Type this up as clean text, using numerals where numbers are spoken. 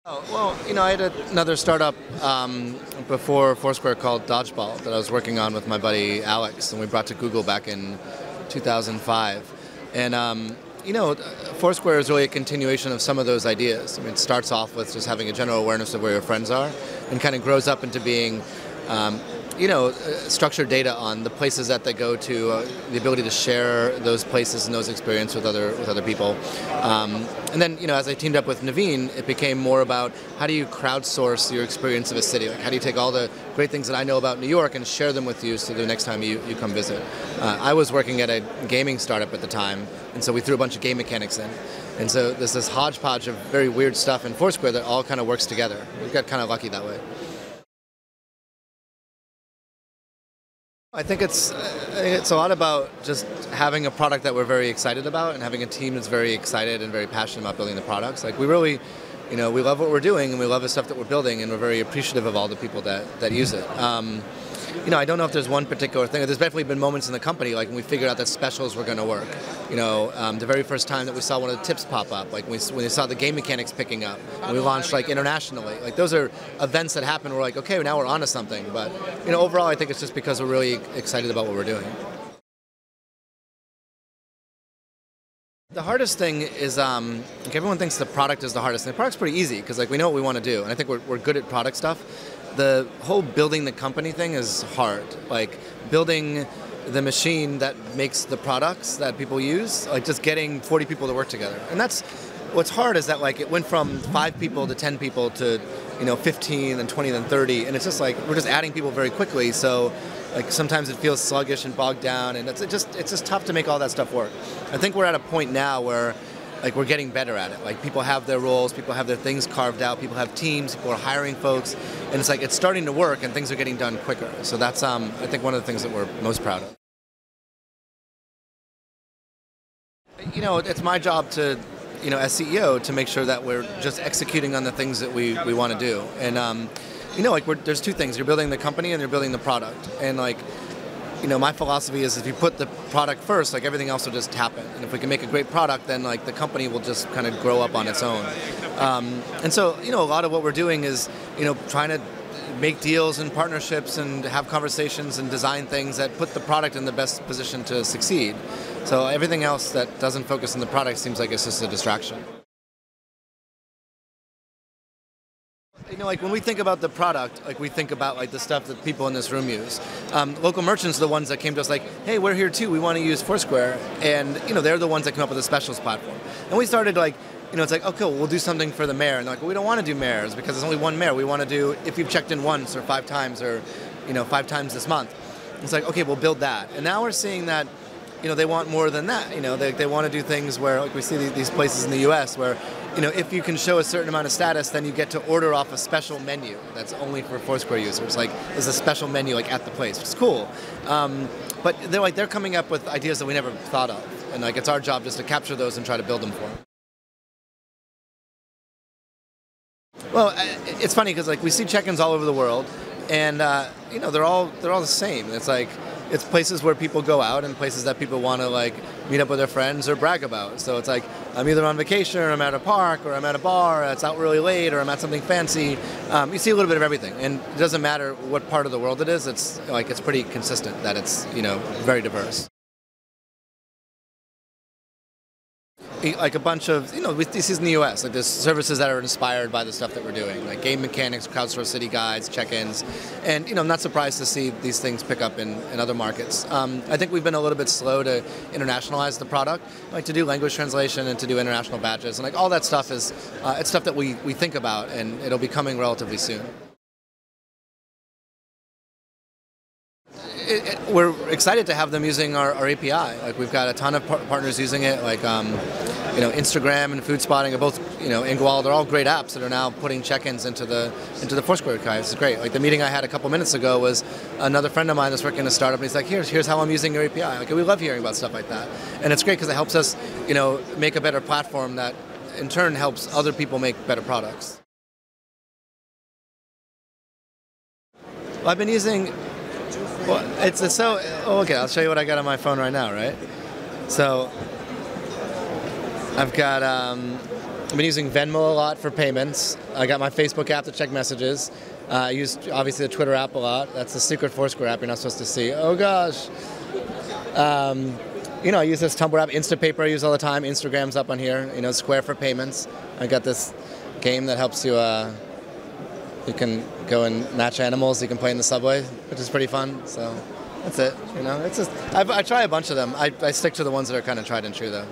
Oh, well, I had another startup before Foursquare called Dodgeball that I was working on with my buddy Alex, and we brought to Google back in 2005. And, Foursquare is really a continuation of some of those ideas. I mean, it starts off with just having a general awareness of where your friends are and kind of grows up into being structured data on the places that they go to, the ability to share those places and those experiences with other people. And then, as I teamed up with Naveen, it became more about how do you crowdsource your experience of a city? Like, how do you take all the great things that I know about New York and share them with you so the next time you come visit? I was working at a gaming startup at the time, and so we threw a bunch of game mechanics in. And so there's this hodgepodge of very weird stuff in Foursquare that all kind of works together. We got kind of lucky that way. I think it's a lot about just having a product that we're very excited about and having a team that's very excited and very passionate about building the products. Like, we really, we love what we're doing and we love the stuff that we're building, and we're very appreciative of all the people that use it. I don't know if there's one particular thing. There's definitely been moments in the company, like when we figured out that specials were going to work. The very first time that we saw one of the tips pop up, like when we saw the game mechanics picking up, and we launched like internationally. Like, those are events that happen. We're like, okay, now we're onto something. But overall, I think it's just because we're really excited about what we're doing. The hardest thing is, everyone thinks the product is the hardest thing. The product's pretty easy because we know what we want to do, and I think we're good at product stuff. The whole building the company thing is hard. Like, building the machine that makes the products that people use, like just getting 40 people to work together. And that's what's hard, is that it went from 5 people to 10 people to 15 and 20 and 30, and it's just we're just adding people very quickly. So sometimes it feels sluggish and bogged down, and it's just tough to make all that stuff work. I think we're at a point now where we're getting better at it. People have their roles, people have their things carved out, people have teams, people are hiring folks, and it's starting to work and things are getting done quicker. So that's I think one of the things that we're most proud of. It's my job to, as CEO, to make sure that we're just executing on the things that we want to do. And there's two things: you're building the company and you're building the product. And my philosophy is, if you put the product first, everything else will just happen. And if we can make a great product, then the company will just kind of grow up on its own. And so, a lot of what we're doing is, trying to make deals and partnerships and have conversations and design things that put the product in the best position to succeed. So everything else that doesn't focus on the product seems like it's just a distraction. When we think about the product, we think about the stuff that people in this room use. Local merchants are the ones that came to us hey, we're here too, we want to use Foursquare. And, they're the ones that come up with a specials platform. And we started it's oh, cool, we'll do something for the mayor. And well, we don't want to do mayors because there's only one mayor. We want to do, if you've checked in once or 5 times or, 5 times this month. It's okay, we'll build that. And now we're seeing that, they want more than that. They want to do things where, we see these places in the US where, if you can show a certain amount of status, then you get to order off a special menu that's only for Foursquare users. There's a special menu at the place, which is cool. But they're coming up with ideas that we never thought of. And it's our job just to capture those and try to build them for them. Well, it's funny because we see check-ins all over the world, and they're all the same. It's places where people go out and places that people want to meet up with their friends or brag about. So it's I'm either on vacation or I'm at a park or I'm at a bar, or it's out really late, or I'm at something fancy. You see a little bit of everything, and it doesn't matter what part of the world it is. It's it's pretty consistent that it's very diverse. A bunch of, this is in the US, there's services that are inspired by the stuff that we're doing, like game mechanics, crowdsourced city guides, check-ins, and, I'm not surprised to see these things pick up in other markets. I think we've been a little bit slow to internationalize the product, to do language translation and to do international badges, and all that stuff is, it's stuff that we think about, and it'll be coming relatively soon. We're excited to have them using our API. We've got a ton of partners using it, Instagram and Food Spotting are both, Ingwall. They're all great apps that are now putting check-ins into the Foursquare API. It's great. The meeting I had a couple minutes ago was another friend of mine that's working in a startup, and he's here's how I'm using your API. We love hearing about stuff like that, and it's great because it helps us, make a better platform that in turn helps other people make better products. Well, I've been using. Well, okay, I'll show you what I got on my phone right now, right? So I've got I've been using Venmo a lot for payments. I got my Facebook app to check messages. I use, obviously, the Twitter app a lot. That's the secret Foursquare app you're not supposed to see. Oh, gosh. I use this Tumblr app. Instapaper I use all the time. Instagram's up on here. Square for payments. I got this game that helps you, you can go and match animals. You can play in the subway, which is pretty fun. So that's it. It's just, I try a bunch of them. I stick to the ones that are kind of tried and true, though.